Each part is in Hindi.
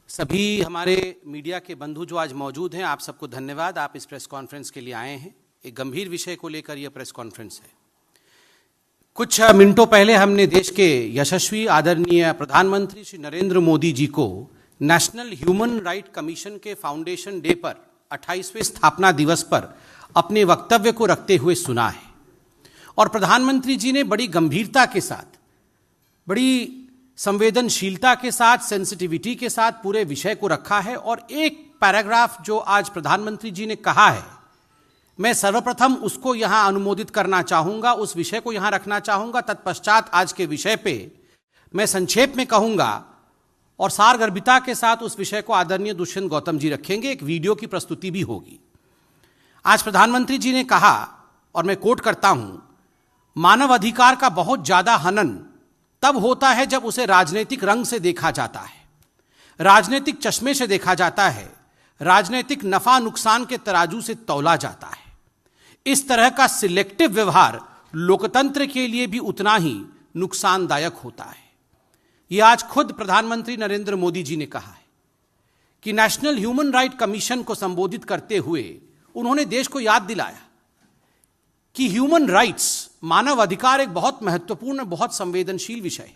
सभी हमारे मीडिया के बंधु जो आज मौजूद हैं, आप सबको धन्यवाद। आप इस प्रेस कॉन्फ्रेंस के लिए आए हैं। एक गंभीर विषय को लेकर यह प्रेस कॉन्फ्रेंस है। कुछ मिनटों पहले हमने देश के यशस्वी आदरणीय प्रधानमंत्री श्री नरेंद्र मोदी जी को नेशनल ह्यूमन राइट कमीशन के फाउंडेशन डे पर 28वें स्थापना दिवस पर अपने वक्तव्य को रखते हुए सुना है। और प्रधानमंत्री जी ने बड़ी गंभीरता के साथ, बड़ी संवेदनशीलता के साथ, सेंसिटिविटी के साथ पूरे विषय को रखा है। और एक पैराग्राफ जो आज प्रधानमंत्री जी ने कहा है, मैं सर्वप्रथम उसको यहां अनुमोदित करना चाहूंगा, उस विषय को यहां रखना चाहूंगा। तत्पश्चात आज के विषय पे मैं संक्षेप में कहूंगा और सारगर्भिता के साथ उस विषय को आदरणीय दुष्यंत गौतम जी रखेंगे। एक वीडियो की प्रस्तुति भी होगी। आज प्रधानमंत्री जी ने कहा, और मैं कोट करता हूं, मानव अधिकार का बहुत ज्यादा हनन तब होता है जब उसे राजनीतिक रंग से देखा जाता है, राजनीतिक चश्मे से देखा जाता है, राजनीतिक नफा नुकसान के तराजू से तौला जाता है। इस तरह का सिलेक्टिव व्यवहार लोकतंत्र के लिए भी उतना ही नुकसानदायक होता है। यह आज खुद प्रधानमंत्री नरेंद्र मोदी जी ने कहा है कि नेशनल ह्यूमन राइट कमीशन को संबोधित करते हुए उन्होंने देश को याद दिलाया कि ह्यूमन राइट्स, मानव अधिकार, एक बहुत महत्वपूर्ण, बहुत संवेदनशील विषय है।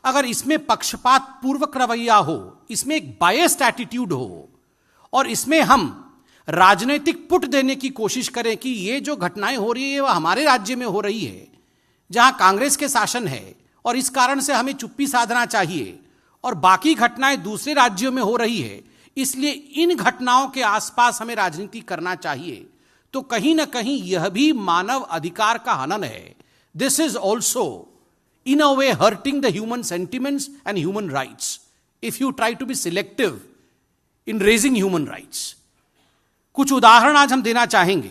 अगर इसमें पक्षपात पूर्वक रवैया हो, इसमें एक बायस्ड एटीट्यूड हो और इसमें हम राजनीतिक पुट देने की कोशिश करें कि ये जो घटनाएं हो रही है वह हमारे राज्य में हो रही है जहां कांग्रेस के शासन है और इस कारण से हमें चुप्पी साधना चाहिए, और बाकी घटनाएं दूसरे राज्यों में हो रही है, इसलिए इन घटनाओं के आसपास हमें राजनीति करना चाहिए, तो कहीं ना कहीं यह भी मानव अधिकार का हनन है। This is also in a way hurting the human sentiments and human rights if you try to be selective in raising human rights. कुछ उदाहरण आज हम देना चाहेंगे।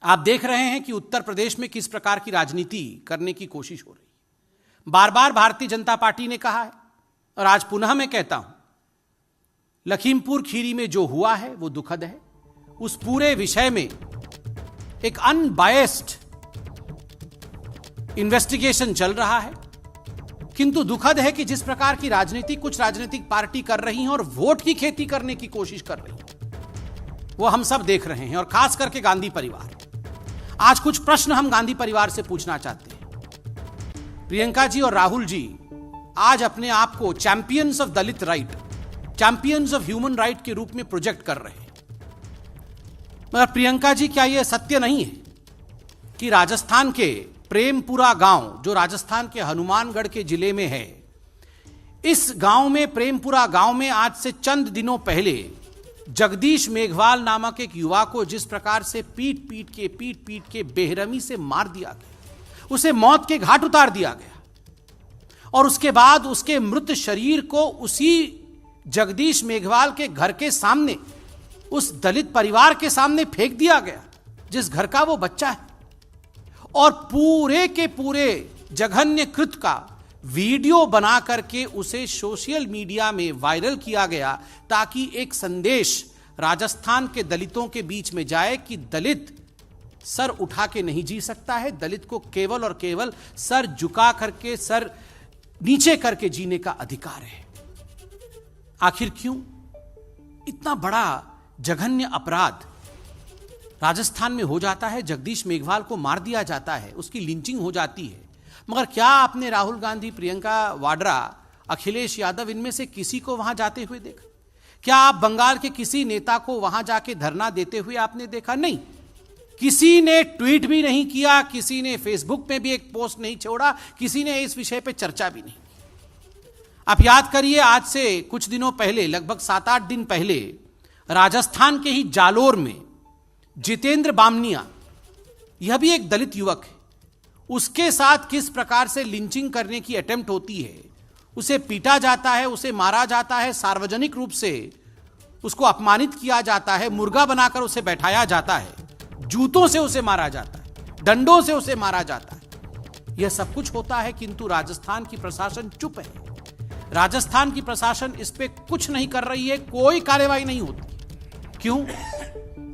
आप देख रहे हैं कि उत्तर प्रदेश में किस प्रकार की राजनीति करने की कोशिश हो रही है। बार बार भारतीय जनता पार्टी ने कहा है और आज पुनः मैं कहता हूं, लखीमपुर खीरी में जो हुआ है वो दुखद है। उस पूरे विषय में एक अनबायस्ड इन्वेस्टिगेशन चल रहा है, किंतु दुखद है कि जिस प्रकार की राजनीति कुछ राजनीतिक पार्टी कर रही हैं और वोट की खेती करने की कोशिश कर रही हैं, वो हम सब देख रहे हैं, और खास करके गांधी परिवार। आज कुछ प्रश्न हम गांधी परिवार से पूछना चाहते हैं। प्रियंका जी और राहुल जी आज अपने आप को champions of Dalit right, champions of human right के रूप में प्रोजेक्ट कर रहे हैं। मगर प्रियंका जी, क्या यह सत्य नहीं है कि राजस्थान के प्रेमपुरा गांव, जो राजस्थान के हनुमानगढ़ के जिले में है, इस गांव में, प्रेमपुरा गांव में आज से चंद दिनों पहले जगदीश मेघवाल नामक एक युवा को जिस प्रकार से पीट पीट के बेरहमी से मार दिया गया, उसे मौत के घाट उतार दिया गया, और उसके बाद उसके मृत शरीर को उसी जगदीश मेघवाल के घर के सामने, उस दलित परिवार के सामने फेंक दिया गया जिस घर का वो बच्चा है, और पूरे के पूरे जघन्य कृत्य का वीडियो बना करके उसे सोशल मीडिया में वायरल किया गया, ताकि एक संदेश राजस्थान के दलितों के बीच में जाए कि दलित सर उठा के नहीं जी सकता है, दलित को केवल और केवल सर झुका करके, सर नीचे करके जीने का अधिकार है। आखिर क्यों इतना बड़ा जघन्य अपराध राजस्थान में हो जाता है? जगदीश मेघवाल को मार दिया जाता है, उसकी लिंचिंग हो जाती है, मगर क्या आपने राहुल गांधी, प्रियंका वाड्रा, अखिलेश यादव, इनमें से किसी को वहां जाते हुए देखा? क्या आप बंगाल के किसी नेता को वहां जाके धरना देते हुए आपने देखा? नहीं। किसी ने ट्वीट भी नहीं किया, किसी ने फेसबुक में भी एक पोस्ट नहीं छोड़ा, किसी ने इस विषय पर चर्चा भी नहीं। आप याद करिए, आज से कुछ दिनों पहले, लगभग 7-8 दिन पहले, राजस्थान के ही जालोर में जितेंद्र बामनिया, यह भी एक दलित युवक है, उसके साथ किस प्रकार से लिंचिंग करने की अटेम्प्ट होती है। उसे पीटा जाता है, उसे मारा जाता है, सार्वजनिक रूप से उसको अपमानित किया जाता है, मुर्गा बनाकर उसे बैठाया जाता है, जूतों से उसे मारा जाता है, डंडों से उसे मारा जाता है। यह सब कुछ होता है, किंतु राजस्थान की प्रशासन चुप है। राजस्थान की प्रशासन इस पे कुछ नहीं कर रही है, कोई कार्रवाई नहीं होती। क्यों?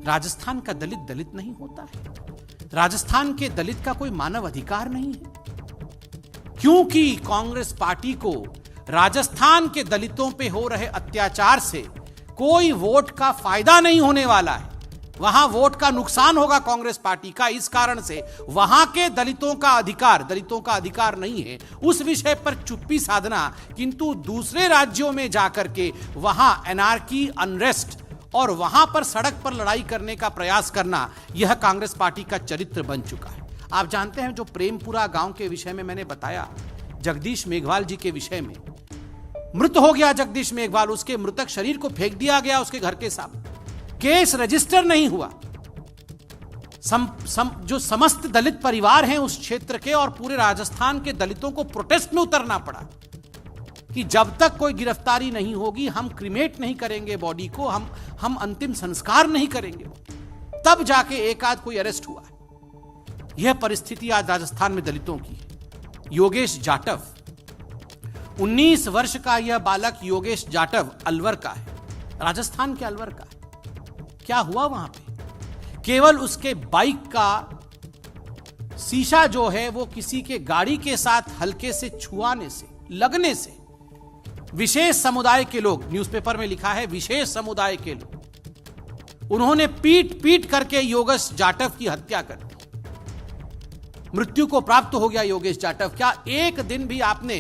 राजस्थान का दलित दलित नहीं होता है, राजस्थान के दलित का कोई मानव अधिकार नहीं है, क्योंकि कांग्रेस पार्टी को राजस्थान के दलितों पे हो रहे अत्याचार से कोई वोट का फायदा नहीं होने वाला है, वहां वोट का नुकसान होगा कांग्रेस पार्टी का। इस कारण से वहां के दलितों का अधिकार नहीं है उस विषय पर चुप्पी साधना, किंतु दूसरे राज्यों में जाकर के वहां एनार्की, अनरेस्ट और वहां पर सड़क पर लड़ाई करने का प्रयास करना, यह कांग्रेस पार्टी का चरित्र बन चुका है। आप जानते हैं, जो प्रेमपुरा गांव के विषय में मैंने बताया, जगदीश मेघवाल जी के विषय में, मृत हो गया जगदीश मेघवाल, उसके मृतक शरीर को फेंक दिया गया उसके घर के सामने, केस रजिस्टर नहीं हुआ। जो समस्त दलित परिवार हैं उस क्षेत्र के और पूरे राजस्थान के दलितों को प्रोटेस्ट में उतरना पड़ा कि जब तक कोई गिरफ्तारी नहीं होगी हम क्रिमेट नहीं करेंगे बॉडी को, हम अंतिम संस्कार नहीं करेंगे। तब जाके एक आध कोई अरेस्ट हुआ। यह परिस्थिति आज राजस्थान में दलितों की है। योगेश जाटव, 19 वर्ष का यह बालक योगेश जाटव अलवर का है, राजस्थान के अलवर का है। क्या हुआ वहां पे? केवल उसके बाइक का शीशा जो है वो किसी के गाड़ी के साथ हल्के से छुआने से, लगने से, विशेष समुदाय के लोग, न्यूज़पेपर में लिखा है विशेष समुदाय के लोग, उन्होंने पीट करके योगेश जाटव की हत्या कर दी। मृत्यु को प्राप्त हो गया योगेश जाटव। क्या एक दिन भी आपने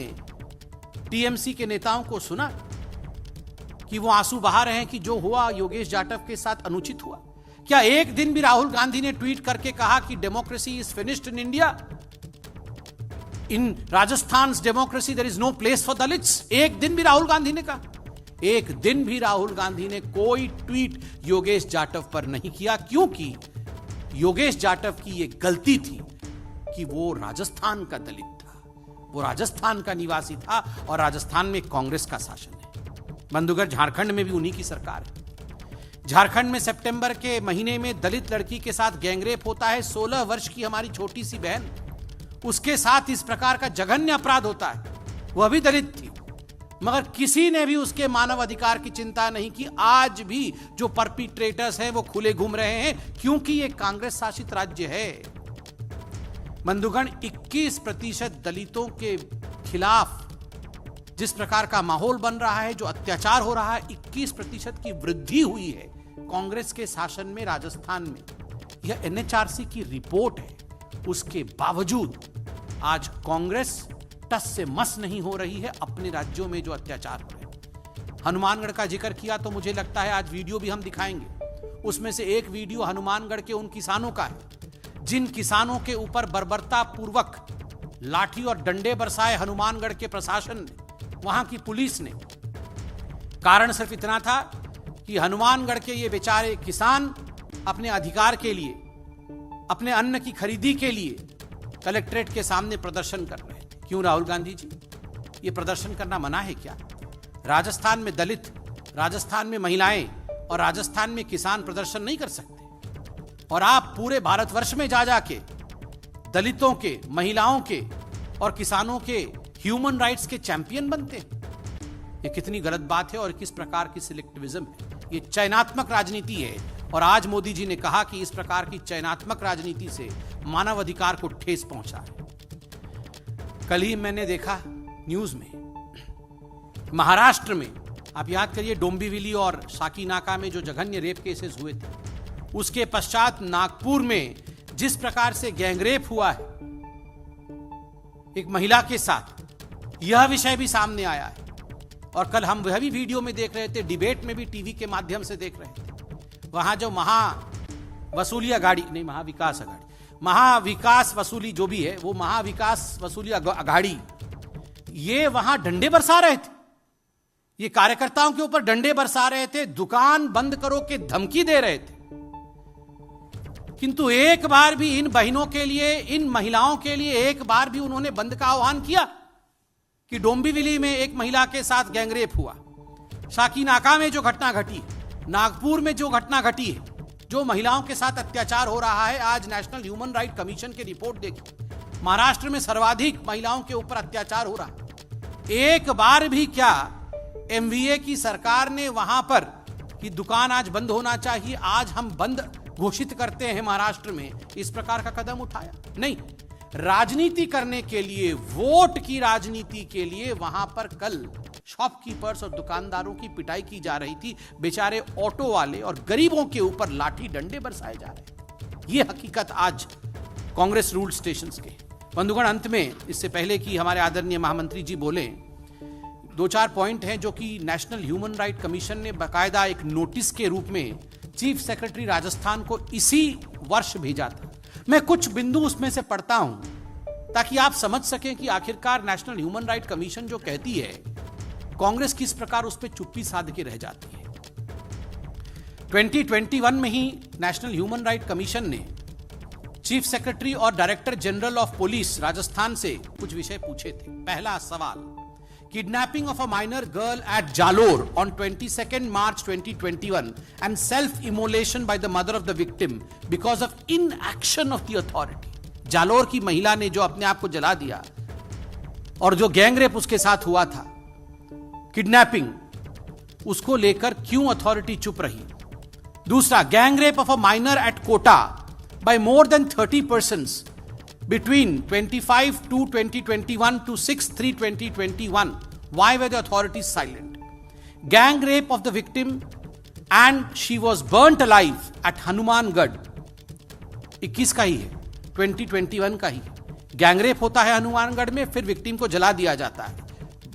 टीएमसी के नेताओं को सुना कि वो आंसू बहा रहे हैं कि जो हुआ योगेश जाटव के साथ अनुचित हुआ? क्या एक दिन भी राहुल गांधी ने ट्वीट करके कहा कि democracy is finished in India, in Rajasthan democracy there is no place for Dalits? एक दिन भी राहुल गांधी ने कहा? एक दिन भी राहुल गांधी ने कोई ट्वीट योगेश जाटव पर नहीं किया, क्योंकि योगेश जाटव की यह गलती थी कि वो राजस्थान का दलित था, वो राजस्थान का निवासी था और राजस्थान में कांग्रेस का शासन है। बंधुगढ़, झारखंड में भी उन्हीं की सरकार है। झारखंड में सितंबर के महीने में दलित लड़की के साथ गैंगरेप होता है। 16 वर्ष की हमारी छोटी सी बहन, उसके साथ इस प्रकार का जघन्य अपराध होता है। वह भी दलित थी, मगर किसी ने भी उसके मानव अधिकार की चिंता नहीं की। आज भी जो परपिट्रेटर्स हैं वो खुले घूम रहे हैं, क्योंकि ये कांग्रेस शासित राज्य है। बंधुगण, 21% दलितों के खिलाफ जिस प्रकार का माहौल बन रहा है, जो अत्याचार हो रहा है, 21% की वृद्धि हुई है कांग्रेस के शासन में राजस्थान में। यह एनएचआरसी की रिपोर्ट है। उसके बावजूद आज कांग्रेस टस से मस नहीं हो रही है अपने राज्यों में जो अत्याचार हो रहे हैं। हनुमानगढ़ का जिक्र किया तो मुझे लगता है आज वीडियो भी हम दिखाएंगे। उसमें से एक वीडियो हनुमानगढ़ के उन किसानों का है जिन किसानों के ऊपर बर्बरता पूर्वक लाठी और डंडे बरसाए हनुमानगढ़ के प्रशासन ने, वहां की पुलिस ने। कारण सिर्फ इतना था कि हनुमानगढ़ के ये बेचारे किसान अपने अधिकार के लिए, अपने अन्न की खरीदी के लिए कलेक्ट्रेट के सामने प्रदर्शन कर रहे थे। क्यों राहुल गांधी जी, ये प्रदर्शन करना मना है क्या? राजस्थान में दलित, राजस्थान में महिलाएं और राजस्थान में किसान प्रदर्शन नहीं कर सकते? और आप पूरे भारतवर्ष में जा जाके दलितों के, महिलाओं के और किसानों के ह्यूमन राइट्स के चैंपियन बनते हैं। ये कितनी गलत बात है और किस प्रकार की सिलेक्टिविज्म है। ये चयनात्मक राजनीति है और आज मोदी जी ने कहा कि इस प्रकार की चयनात्मक राजनीति से मानव अधिकार को ठेस पहुंचा है। कल ही मैंने देखा न्यूज में, महाराष्ट्र में, आप याद करिए डोंबिवली और साकीनाका में जो जघन्य रेप केसेस हुए थे, उसके पश्चात नागपुर में जिस प्रकार से गैंगरेप हुआ है एक महिला के साथ, यह विषय भी सामने आया है। और कल हम वह भी वीडियो में देख रहे थे, डिबेट में भी टीवी के माध्यम से देख रहे थे। वहां जो महावसूली अघाड़ी, नहीं महाविकास अघाड़ी, महाविकास वसूली जो भी है, वो महाविकास वसूली अघाड़ी, ये वहां डंडे बरसा रहे थे। ये कार्यकर्ताओं के ऊपर डंडे बरसा रहे थे, दुकान बंद करो के धमकी दे रहे थे। किंतु एक बार भी इन बहनों के लिए, इन महिलाओं के लिए एक बार भी उन्होंने बंद का आह्वान किया? कि डोंबिवली में एक महिला के साथ गैंगरेप हुआ, साकीनाका में जो घटना घटी, नागपुर में जो घटना घटी है, जो महिलाओं के साथ अत्याचार हो रहा है, आज नेशनल ह्यूमन राइट कमीशन की रिपोर्ट देखी, महाराष्ट्र में सर्वाधिक महिलाओं के ऊपर अत्याचार हो रहा है। एक बार भी क्या एमवीए की सरकार ने वहां पर कि दुकान आज बंद होना चाहिए, आज हम बंद घोषित करते हैं महाराष्ट्र में, इस प्रकार का कदम उठाया? नहीं। राजनीति करने के लिए, वोट की राजनीति के लिए वहां पर कल शॉपकीपर्स और दुकानदारों की पिटाई की जा रही थी। बेचारे ऑटो वाले और गरीबों के ऊपर लाठी डंडे बरसाए जा रहे हैं। यह हकीकत आज कांग्रेस रूल्ड स्टेशंस के। बंधुगण, अंत में इससे पहले कि हमारे आदरणीय महामंत्री जी बोले, 2-4 पॉइंट हैं जो कि नेशनल ह्यूमन राइट कमीशन ने बाकायदा एक नोटिस के रूप में चीफ सेक्रेटरी राजस्थान को इसी वर्ष भेजा था। मैं कुछ बिंदु उसमें से पढ़ता हूं ताकि आप समझ सकें कि आखिरकार नेशनल ह्यूमन राइट कमीशन जो कहती है, कांग्रेस किस प्रकार उस पर चुप्पी साध के रह जाती है। 2021 में ही नेशनल ह्यूमन राइट कमीशन ने चीफ सेक्रेटरी और director general of police Rajasthan से कुछ विषय पूछे थे। पहला सवाल, kidnapping of a minor girl at Jalore on 22 March 2021 and self immolation by the mother of the victim because of inaction of the authority. Jalore की महिला ने जो अपने आप को जला दिया और जो गैंगरेप उसके साथ हुआ था, किडनैपिंग, उसको लेकर क्यों अथॉरिटी चुप रही। दूसरा, gang rape of a minor at Kota by more than 30 persons between 25 to 2021 to 6/3/2021. Why were the authorities silent? Gang rape of the victim and she was burnt alive at Hanumangarh. 21 का ही है, 2021 का ही। गैंग रेप होता है हनुमानगढ़ में, फिर विक्टिम को जला दिया जाता है,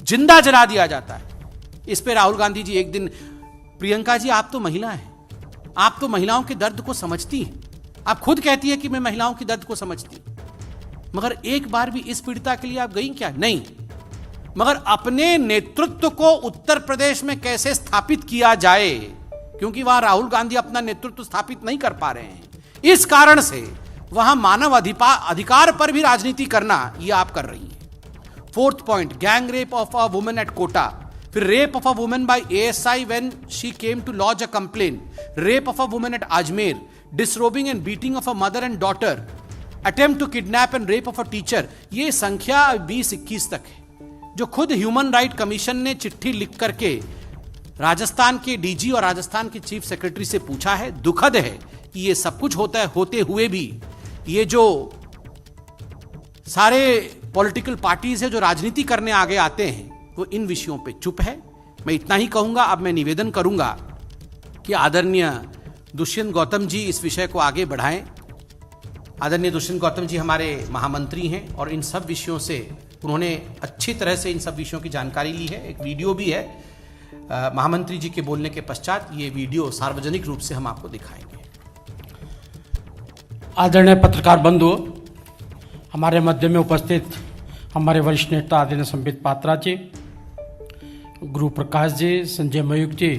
जिंदा जला दिया जाता है। इस पे राहुल गांधी जी एक दिन, प्रियंका जी आप तो महिला हैं, आप तो महिलाओं के दर्द को समझती हैं, आप खुद कहती है कि मैं महिलाओं की दर्द को समझती, मगर एक बार भी इस पीड़िता के लिए आप गई क्या? नहीं। मगर अपने नेतृत्व को उत्तर प्रदेश में कैसे स्थापित किया जाए, क्योंकि वहां राहुल गांधी अपना नेतृत्व स्थापित नहीं कर पा रहे हैं, इस कारण से वहां मानव अधिकार पर भी राजनीति करना यह आप कर रही हैं। 4th point, gang rape of a woman at Kota, फिर rape of a woman by ASI when she came to lodge a complain, rape of a woman at Ajmer, disrobing and beating of a mother and daughter, attempt to kidnap and rape of a teacher। ये संख्या 20-21 तक है, जो खुद ह्यूमन राइट कमीशन ने चिट्ठी लिख करके राजस्थान के डीजी और राजस्थान के चीफ सेक्रेटरी से पूछा है। दुखद है कि ये सब कुछ होता है, होते हुए भी ये जो सारे पॉलिटिकल पार्टीज है जो राजनीति करने आगे आते हैं, वो इन विषयों पे चुप है। मैं इतना ही कहूंगा। अब मैं निवेदन करूंगा कि आदरणीय दुष्यंत गौतम जी इस विषय को आगे बढ़ाएं। आदरणीय दुष्यंत गौतम जी हमारे महामंत्री हैं और इन सब विषयों से उन्होंने अच्छी तरह से इन सब विषयों की जानकारी ली है। एक वीडियो भी है महामंत्री जी के बोलने के पश्चात, ये वीडियो सार्वजनिक रूप से हम आपको दिखाएंगे। आदरणीय पत्रकार बंधु, हमारे मध्य में उपस्थित हमारे वरिष्ठ नेता आदरणीय संबित पात्रा जी, गुरु प्रकाश जी, संजय मयूख जी,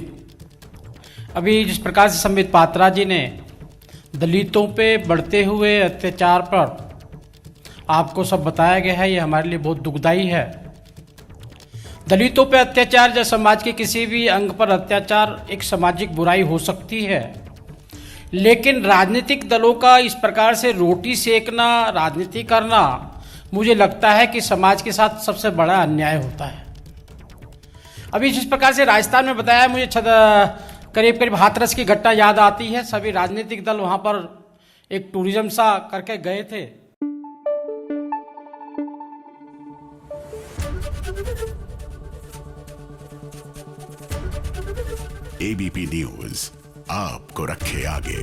अभी जिस प्रकार से संबित पात्रा जी ने दलितों पे बढ़ते हुए अत्याचार पर आपको सब बताया गया है, ये हमारे लिए बहुत दुखदायी है। दलितों पे अत्याचार या समाज के किसी भी अंग पर अत्याचार एक सामाजिक बुराई हो सकती है, लेकिन राजनीतिक दलों का इस प्रकार से रोटी सेकना, राजनीति करना, मुझे लगता है कि समाज के साथ सबसे बड़ा अन्याय होता है। अभी जिस प्रकार से राजस्थान में बताया, मुझे करीब करीब हाथरस की घटना याद आती है। सभी राजनीतिक दल वहां पर एक टूरिज्म सा करके गए थे। ABP न्यूज आपको रखे आगे।